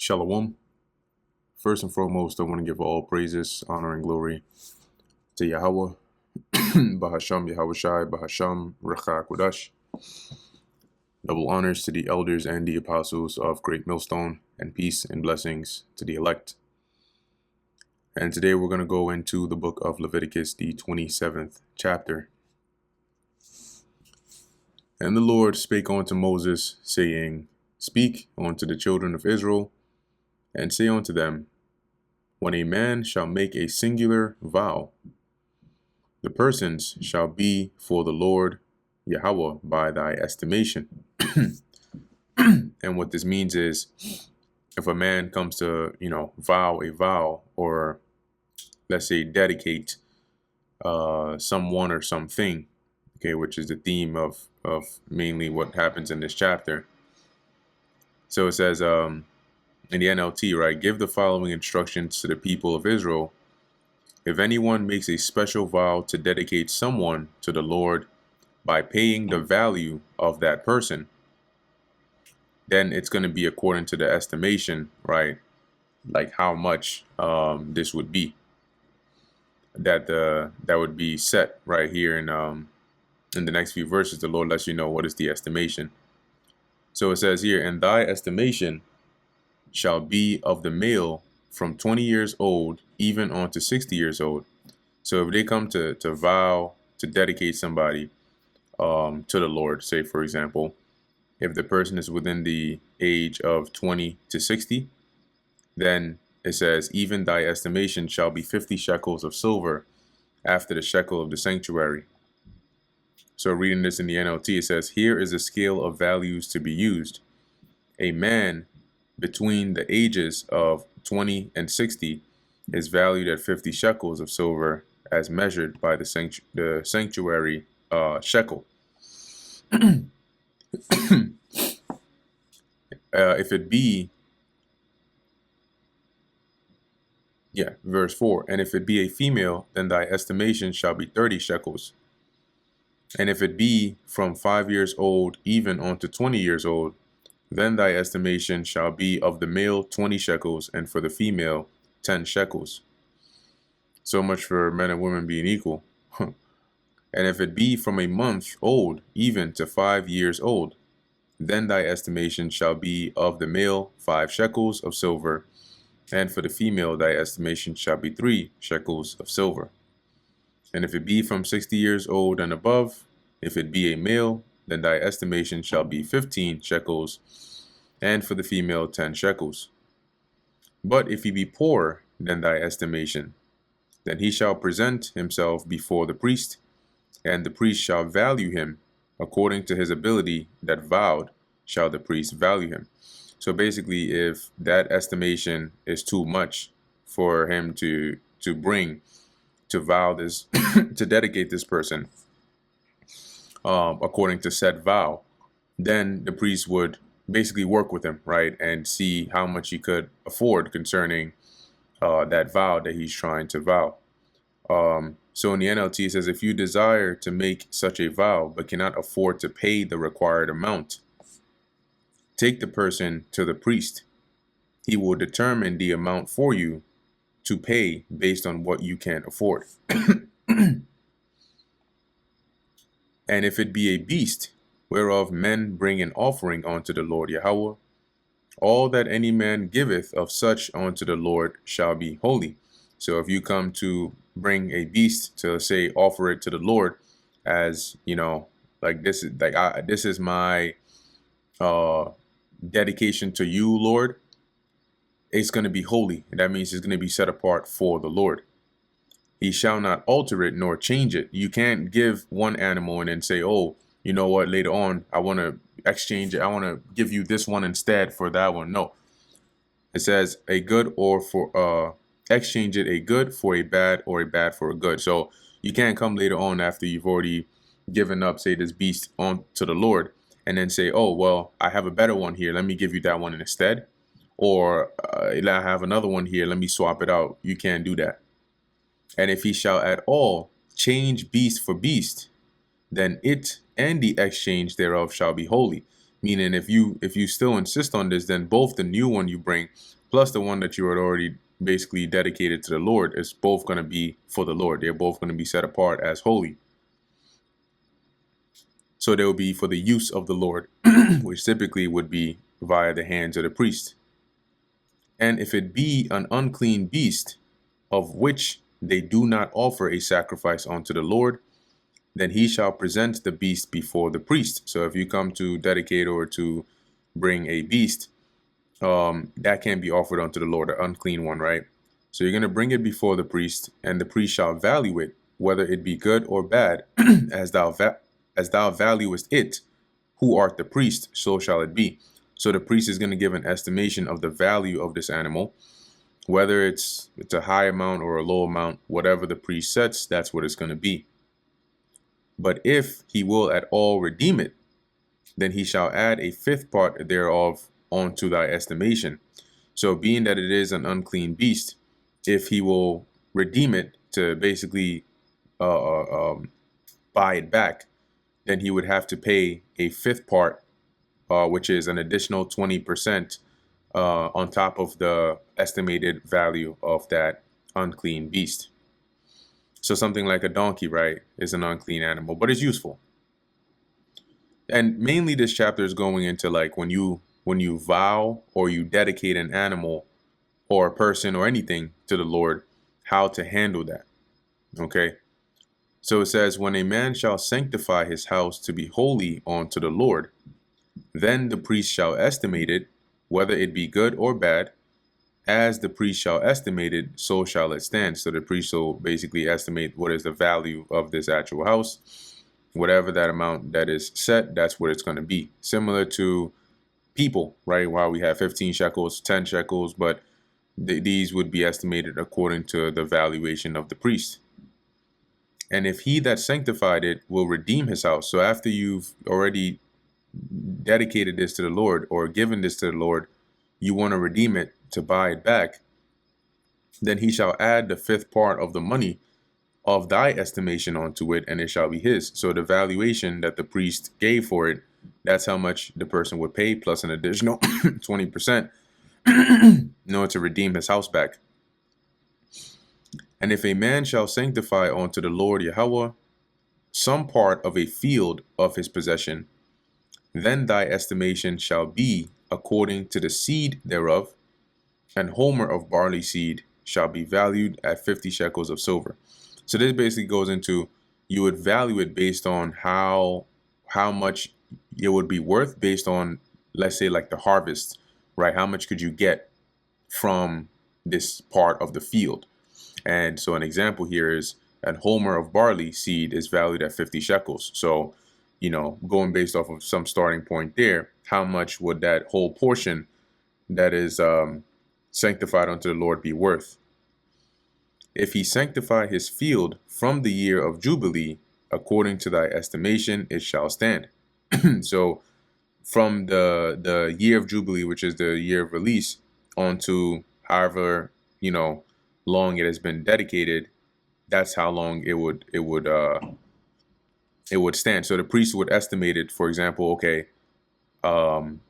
Shalom. First and foremost, I want to give all praises, honor, and glory to Yahweh, Bahasham Yahweh Shai, Bahasham Recha Kodash. Double honors to the elders and the apostles of Great Millstone, and peace and blessings to the elect. And today we're going to go into the book of Leviticus, the 27th chapter. And the Lord spake unto Moses, saying, Speak unto the children of Israel, and say unto them, When a man shall make a singular vow, the persons shall be for the Lord Yahweh by thy estimation. And what this means is, if a man comes to, vow a vow, or let's say dedicate someone or something, okay, which is the theme of mainly what happens in this chapter. So it says, in the NLT, right, give the following instructions to the people of Israel. If anyone makes a special vow to dedicate someone to the Lord by paying the value of that person, then it's going to be according to the estimation, right? Like how much this would be. That would be set right here in the next few verses. The Lord lets you know what is the estimation. So it says here, and thy estimation shall be of the male from 20 years old even on to 60 years old. So if they come to vow to dedicate somebody to the Lord, say for example, if the person is within the age of 20 to 60, then it says, even thy estimation shall be 50 shekels of silver after the shekel of the sanctuary. So reading this in the NLT, it says, here is a scale of values to be used. A man between the ages of 20 and 60 is valued at 50 shekels of silver as measured by the sanctuary shekel. If it be, verse 4, and if it be a female, then thy estimation shall be 30 shekels. And if it be from 5 years old even unto 20 years old, then thy estimation shall be of the male 20 shekels, and for the female 10 shekels. So much for men and women being equal. And if it be from a month old even to 5 years old, then thy estimation shall be of the male 5 shekels of silver, and for the female thy estimation shall be 3 shekels of silver. And if it be from 60 years old and above, if it be a male, then thy estimation shall be 15 shekels, and for the female 10 shekels. But if he be poorer than thy estimation, then he shall present himself before the priest, and the priest shall value him according to his ability that vowed shall the priest value him. So basically, if that estimation is too much for him to bring to vow this, to dedicate this person according to said vow, then the priest would basically work with him, right, and see how much he could afford concerning that vow that he's trying to vow. So in the NLT, it says, if you desire to make such a vow but cannot afford to pay the required amount, take the person to the priest. He will determine the amount for you to pay based on what you can afford. And if it be a beast, whereof men bring an offering unto the Lord Yahweh, all that any man giveth of such unto the Lord shall be holy. So if you come to bring a beast to, say, offer it to the Lord, as like this is this is my dedication to you, Lord, it's going to be holy. And that means it's going to be set apart for the Lord. He shall not alter it nor change it. You can't give one animal and then say, oh, you know what, later on, I want to exchange it. I want to give you this one instead for that one. No. It says a good or for exchange it, a good for a bad, or a bad for a good. So you can't come later on after you've already given up, say, this beast on to the Lord, and then say, oh, well, I have a better one here. Let me give you that one instead. Or I have another one here. Let me swap it out. You can't do that. And if he shall at all change beast for beast, then it and the exchange thereof shall be holy. Meaning if you still insist on this, then both the new one you bring plus the one that you had already basically dedicated to the Lord is both going to be for the Lord. They're both going to be set apart as holy. So they will be for the use of the Lord, which typically would be via the hands of the priest. And if it be an unclean beast, of which they do not offer a sacrifice unto the Lord, then he shall present the beast before the priest. So if you come to dedicate or to bring a beast, that can be offered unto the Lord, an unclean one, right? So you're going to bring it before the priest, and the priest shall value it, whether it be good or bad, as thou valuest it. Who art the priest, so shall it be. So the priest is going to give an estimation of the value of this animal, whether it's a high amount or a low amount, whatever the priest sets, that's what it's going to be. But if he will at all redeem it, then he shall add a fifth part thereof unto thy estimation. So being that it is an unclean beast, if he will redeem it to basically buy it back, then he would have to pay a fifth part, which is an additional 20% on top of the estimated value of that unclean beast. So something like a donkey, right, is an unclean animal, but it's useful. And mainly this chapter is going into like when you vow or you dedicate an animal or a person or anything to the Lord, how to handle that. Okay. So it says, when a man shall sanctify his house to be holy unto the Lord, then the priest shall estimate it, whether it be good or bad. As the priest shall estimate it, so shall it stand. So the priest will basically estimate what is the value of this actual house. Whatever that amount that is set, that's what it's going to be. Similar to people, right? While we have 15 shekels, 10 shekels, but these would be estimated according to the valuation of the priest. And if he that sanctified it will redeem his house. So after you've already dedicated this to the Lord or given this to the Lord, you want to redeem it to buy it back, then he shall add the fifth part of the money of thy estimation onto it, and it shall be his. So the valuation that the priest gave for it, that's how much the person would pay, plus an additional 20% in order to redeem his house back. And if a man shall sanctify unto the Lord Yahweh some part of a field of his possession, then thy estimation shall be according to the seed thereof. An homer of barley seed shall be valued at 50 shekels of silver. So this basically goes into, you would value it based on how much it would be worth based on, let's say, like the harvest, right? How much could you get from this part of the field? And so an example here is an homer of barley seed is valued at 50 shekels. So, going based off of some starting point there, how much would that whole portion that is sanctified unto the Lord be worth? If he sanctify his field from the year of Jubilee, according to thy estimation, it shall stand. So from the year of Jubilee, which is the year of release, onto however, long it has been dedicated, that's how long it would stand. So the priest would estimate it, for example, okay,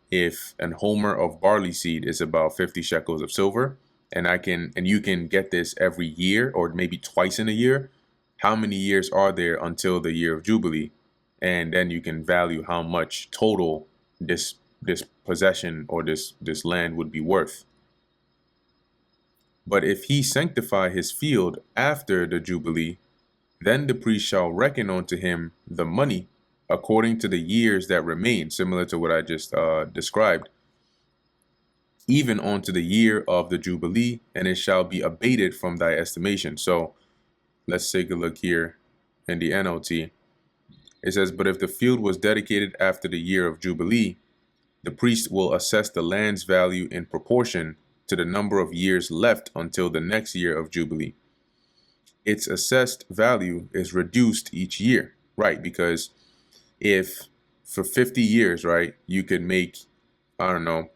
if an homer of barley seed is about 50 shekels of silver, and you can get this every year or maybe twice in a year, how many years are there until the year of Jubilee? And then you can value how much total this possession or this land would be worth. But if he sanctify his field after the Jubilee, then the priest shall reckon unto him the money according to the years that remain, similar to what I just described, even unto the year of the Jubilee, and it shall be abated from thy estimation. So let's take a look here in the NLT. It says, but if the field was dedicated after the year of Jubilee, the priest will assess the land's value in proportion to the number of years left until the next year of Jubilee. Its assessed value is reduced each year, right? Because if for 50 years, right, you could make, I don't know,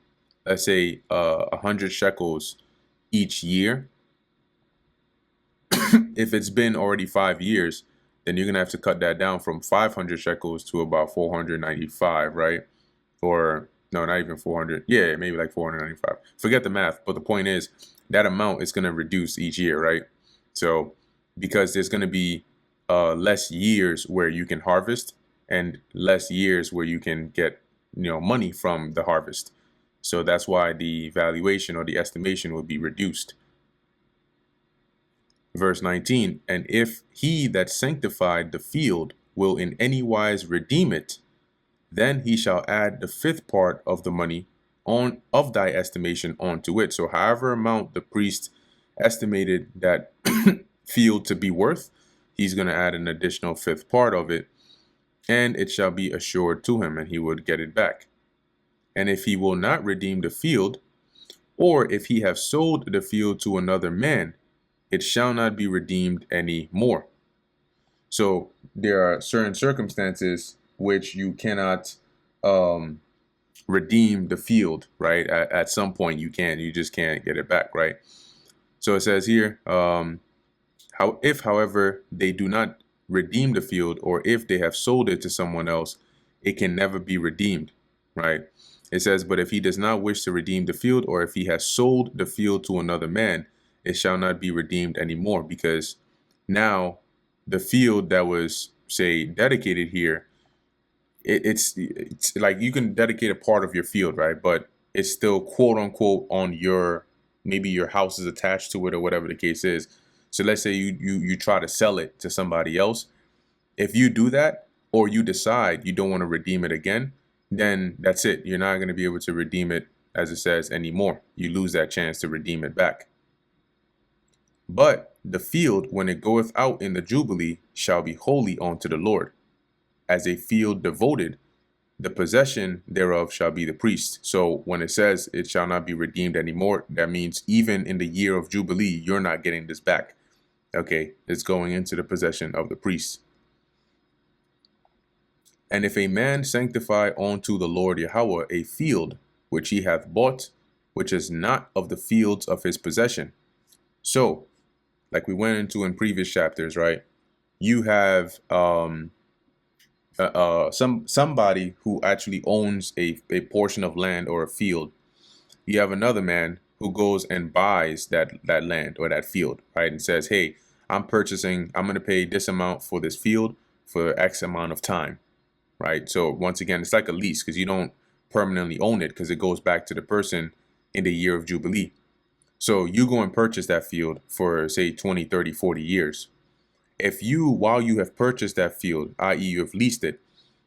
let's say 100 shekels each year. If it's been already 5 years, then you're going to have to cut that down from 500 shekels to about 495, right? or no, not even 400. Yeah, maybe like 495. Forget the math, but the point is that amount is going to reduce each year, right? So because there's going to be less years where you can harvest and less years where you can get, money from the harvest. So that's why the valuation or the estimation will be reduced. Verse 19, and if he that sanctified the field will in any wise redeem it, then he shall add the fifth part of the money on of thy estimation onto it. So however amount the priest estimated that field to be worth, he's going to add an additional fifth part of it, and it shall be assured to him, and he would get it back. And if he will not redeem the field, or if he have sold the field to another man, it shall not be redeemed any more. So there are certain circumstances which you cannot redeem the field, right? At some point you just can't get it back, right? So it says here, if however they do not redeem the field, or if they have sold it to someone else, it can never be redeemed, right? It says, but if he does not wish to redeem the field, or if he has sold the field to another man, it shall not be redeemed anymore, because now the field that was, say, dedicated here, it's like you can dedicate a part of your field, right? But it's still quote unquote on your, maybe your house is attached to it or whatever the case is. So let's say you try to sell it to somebody else. If you do that, or you decide you don't want to redeem it again, then that's it. You're not going to be able to redeem it, as it says, anymore. You lose that chance to redeem it back. But the field, when it goeth out in the Jubilee, shall be holy unto the Lord, as a field devoted. The possession thereof shall be the priest. So when it says it shall not be redeemed anymore, that means even in the year of Jubilee, you're not getting this back. Okay, it's going into the possession of the priest. And if a man sanctify unto the Lord Yahweh a field which he hath bought, which is not of the fields of his possession. So, like we went into in previous chapters, right? You have somebody who actually owns a portion of land or a field. You have another man who goes and buys that land or that field, right? And says, hey, I'm going to pay this amount for this field for X amount of time, right? So once again, it's like a lease, because you don't permanently own it, because it goes back to the person in the year of Jubilee. So you go and purchase that field for, say, 20, 30, 40 years. If you, while you have purchased that field, i.e. you have leased it,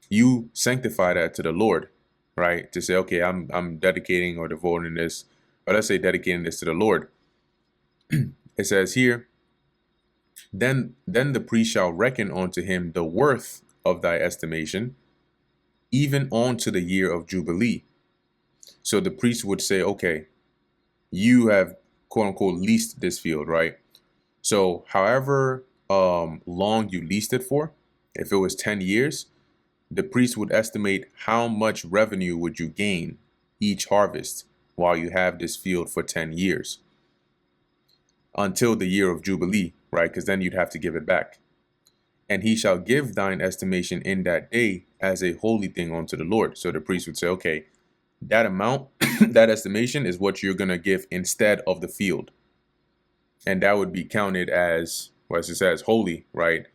you sanctify that to the Lord, right? To say, okay, I'm dedicating or devoting this, or let's say dedicating this to the Lord. It says here, then the priest shall reckon unto him the worth of thy estimation, even on to the year of Jubilee. So the priest would say, okay, you have quote unquote leased this field, right? So however long you leased it for, if it was 10 years, the priest would estimate how much revenue would you gain each harvest while you have this field for 10 years until the year of Jubilee, right? Because then you'd have to give it back. And he shall give thine estimation in that day as a holy thing unto the Lord. So the priest would say, okay, that amount, that estimation is what you're going to give instead of the field. And that would be counted as, well, as it says, holy, right?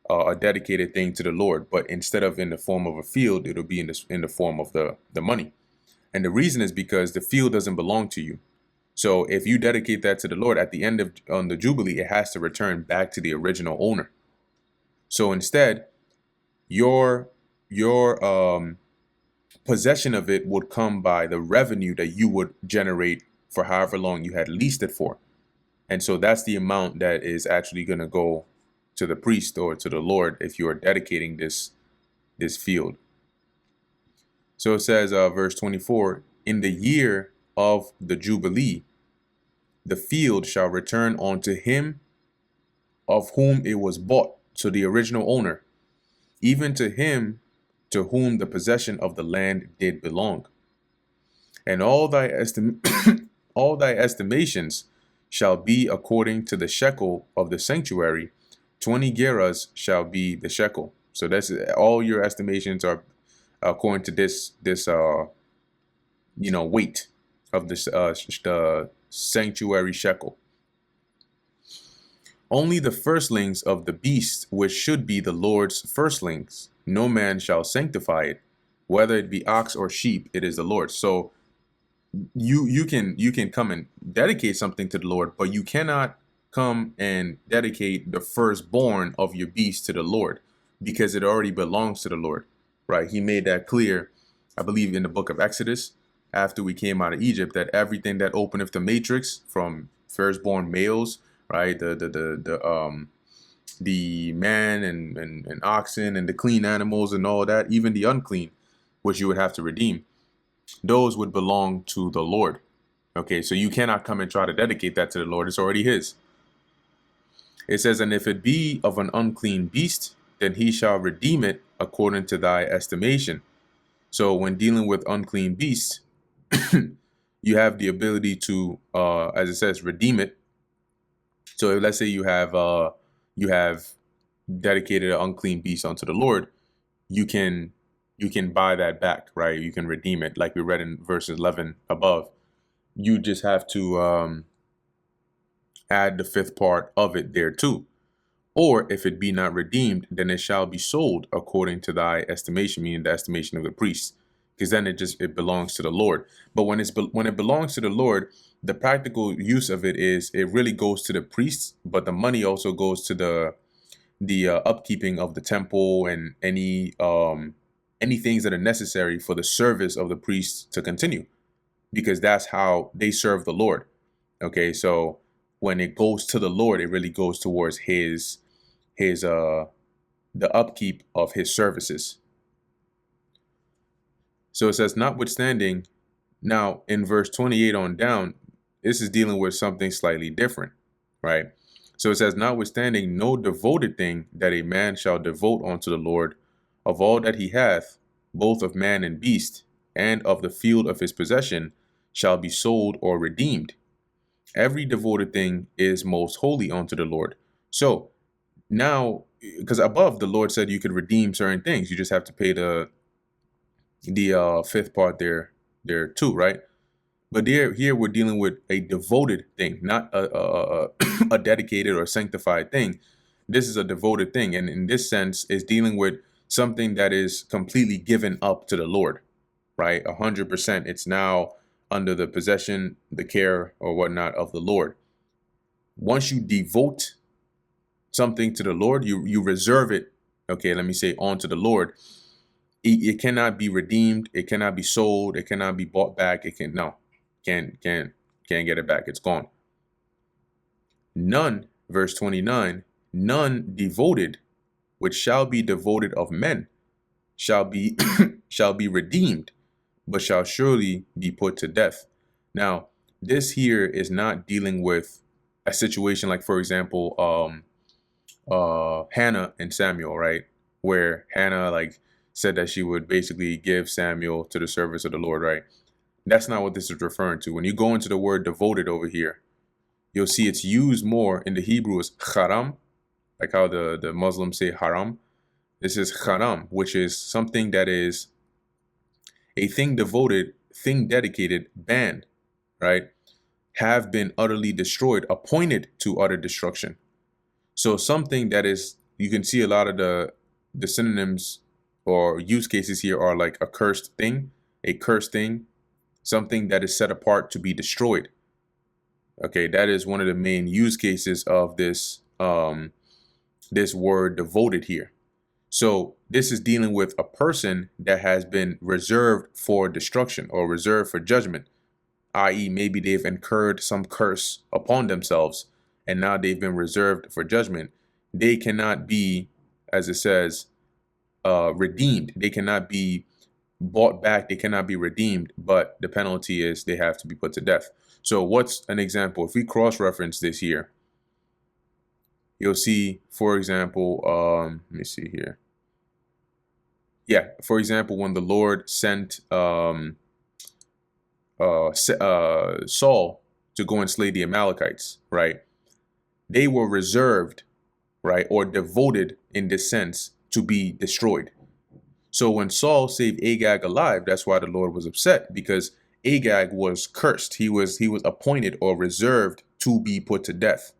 A dedicated thing to the Lord. But instead of in the form of a field, it'll be in the form of the money. And the reason is because the field doesn't belong to you. So if you dedicate that to the Lord at the end of on the Jubilee, it has to return back to the original owner. So instead, your possession of it would come by the revenue that you would generate for however long you had leased it for. And so that's the amount that is actually going to go to the priest or to the Lord if you are dedicating this field. So it says, verse 24, in the year of the Jubilee, the field shall return unto him of whom it was bought, so the original owner, even to him to whom the possession of the land did belong. And all thy all thy estimations shall be according to the shekel of the sanctuary. 20 gerahs shall be the shekel. So that's all your estimations are according to this weight of this the sanctuary shekel. Only the firstlings of the beast, which should be the Lord's firstlings, no man shall sanctify it, whether it be ox or sheep, it is the Lord. So you can come and dedicate something to the Lord, but you cannot come and dedicate the firstborn of your beast to the Lord, because it already belongs to the Lord, right? He made that clear, I believe, in the book of Exodus, after we came out of Egypt, that everything that openeth the matrix, from firstborn males, right, the man and oxen and the clean animals and all that, even the unclean, which you would have to redeem, those would belong to the Lord. Okay, so you cannot come and try to dedicate that to the Lord. It's already his. It says, and if it be of an unclean beast, then he shall redeem it according to thy estimation. So when dealing with unclean beasts, you have the ability to, as it says, redeem it. So let's say you have dedicated an unclean beast unto the Lord, you can buy that back, right? You can redeem it, like we read in verse 11 above. You just have to add the fifth part of it there too. Or if it be not redeemed, then it shall be sold according to thy estimation, meaning the estimation of the priest, because then it belongs to the Lord. But when it belongs to the Lord, the practical use of it is it really goes to the priests, but the money also goes to the upkeeping of the temple and any things that are necessary for the service of the priests to continue, because that's how they serve the Lord. Okay, so when it goes to the Lord, it really goes towards his the upkeep of his services. So it says, notwithstanding, now in verse 28 on down, this is dealing with something slightly different, right? So it says, notwithstanding, no devoted thing that a man shall devote unto the Lord of all that he hath, both of man and beast, and of the field of his possession, shall be sold or redeemed. Every devoted thing is most holy unto the Lord. So now, because above the Lord said you could redeem certain things, you just have to pay the fifth part there too, right? But here we're dealing with a devoted thing, not a dedicated or sanctified thing. This is a devoted thing, and in this sense, is dealing with something that is completely given up to the Lord, right? 100%. It's now under the possession, the care, or whatnot of the Lord. Once you devote something to the Lord, you reserve it. Okay, let me say, onto the Lord. It cannot be redeemed. It cannot be sold. It cannot be bought back. It can't get it back. It's gone. None, verse 29, none devoted, which shall be devoted of men, shall be shall be redeemed, but shall surely be put to death. Now, this here is not dealing with a situation like, for example, Hannah and Samuel, right? Where Hannah said that she would basically give Samuel to the service of the Lord, right? That's not what this is referring to. When you go into the word devoted over here, you'll see it's used more in the Hebrew as haram, like how the Muslims say haram. This is haram, which is something that is a thing devoted, thing dedicated, banned, right? Have been utterly destroyed, appointed to utter destruction. So something that is, you can see a lot of the synonyms or use cases here are like a cursed thing, something that is set apart to be destroyed. Okay, that is one of the main use cases of this this word devoted here. So this is dealing with a person that has been reserved for destruction or reserved for judgment, i.e., maybe they've incurred some curse upon themselves and now they've been reserved for judgment. They cannot be, as it says, redeemed. They cannot be bought back. They cannot be redeemed, but the penalty is they have to be put to death. So what's an example? If we cross-reference this here, you'll see, for example, let me see here. Yeah, for example, when the Lord sent Saul to go and slay the Amalekites, right? They were reserved, right, or devoted in this sense to be destroyed. So when Saul saved Agag alive, that's why the Lord was upset, because Agag was cursed. He was appointed or reserved to be put to death,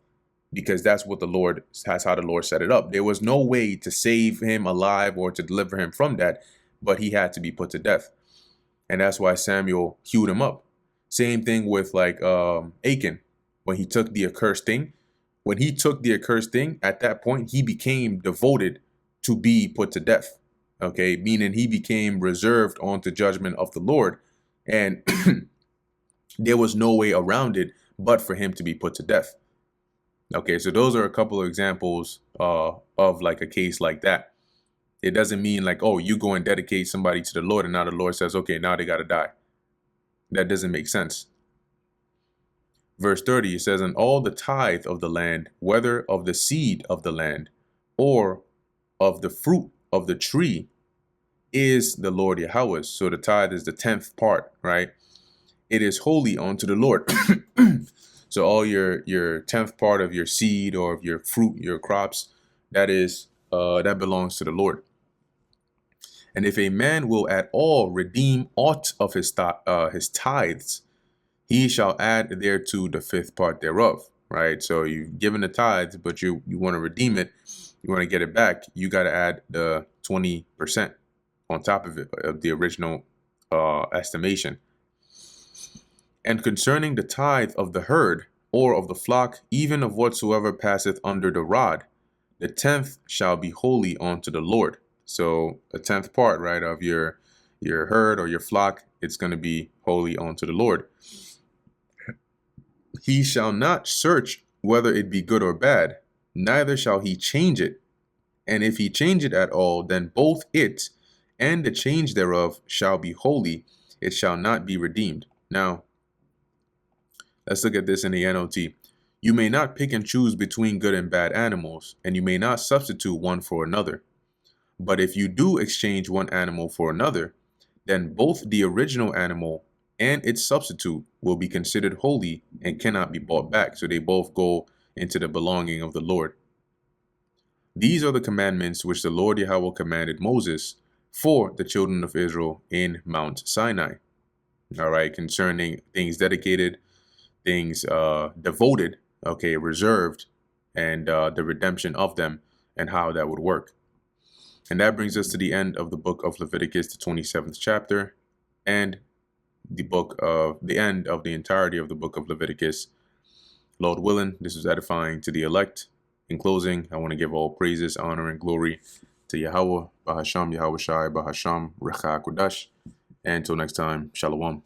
because that's how the Lord set it up. There was no way to save him alive or to deliver him from that, but he had to be put to death. And that's why Samuel hewed him up. Same thing with like Achan, when he took the accursed thing. When he took the accursed thing, at that point, he became devoted to be put to death. Okay, meaning he became reserved onto judgment of the Lord. And there was no way around it but for him to be put to death. Okay, so those are a couple of examples of like a case like that. It doesn't mean like, oh, you go and dedicate somebody to the Lord and now the Lord says, okay, now they got to die. That doesn't make sense. Verse 30, it says, and all the tithe of the land, whether of the seed of the land or of the fruit of the tree, is the Lord Yahweh's. So the tithe is the 10th part, right? It is holy unto the Lord. So all your 10th part of your seed or of your fruit, your crops, that belongs to the Lord. And if a man will at all redeem aught of his tithes, he shall add thereto the 5th part thereof, right? So you've given the tithes, but you want to redeem it, you want to get it back, you got to add the 20% on top of it, of the original estimation. And concerning the tithe of the herd or of the flock, even of whatsoever passeth under the rod, the 10th shall be holy unto the Lord. So a 10th part, right, of your herd or your flock, it's going to be holy unto the Lord. He shall not search whether it be good or bad, neither shall he change it. And if he change it at all, then both it and the change thereof shall be holy, it shall not be redeemed. Now, let's look at this in the NLT. You may not pick and choose between good and bad animals, and you may not substitute one for another. But if you do exchange one animal for another, then both the original animal and its substitute will be considered holy and cannot be bought back. So they both go into the belonging of the Lord. These are the commandments which the Lord Yahweh commanded Moses for the children of Israel in Mount Sinai. All right, concerning things dedicated, things devoted, okay, reserved, and the redemption of them and how that would work. And that brings us to the end of the book of Leviticus, the 27th chapter, and the end of the entirety of the book of Leviticus. Lord willing, this is edifying to the elect. In closing, I want to give all praises, honor, and glory to Yahweh, Bahasham Yahweh Shai, Bahasham Recha Kodash. And until next time, Shalom.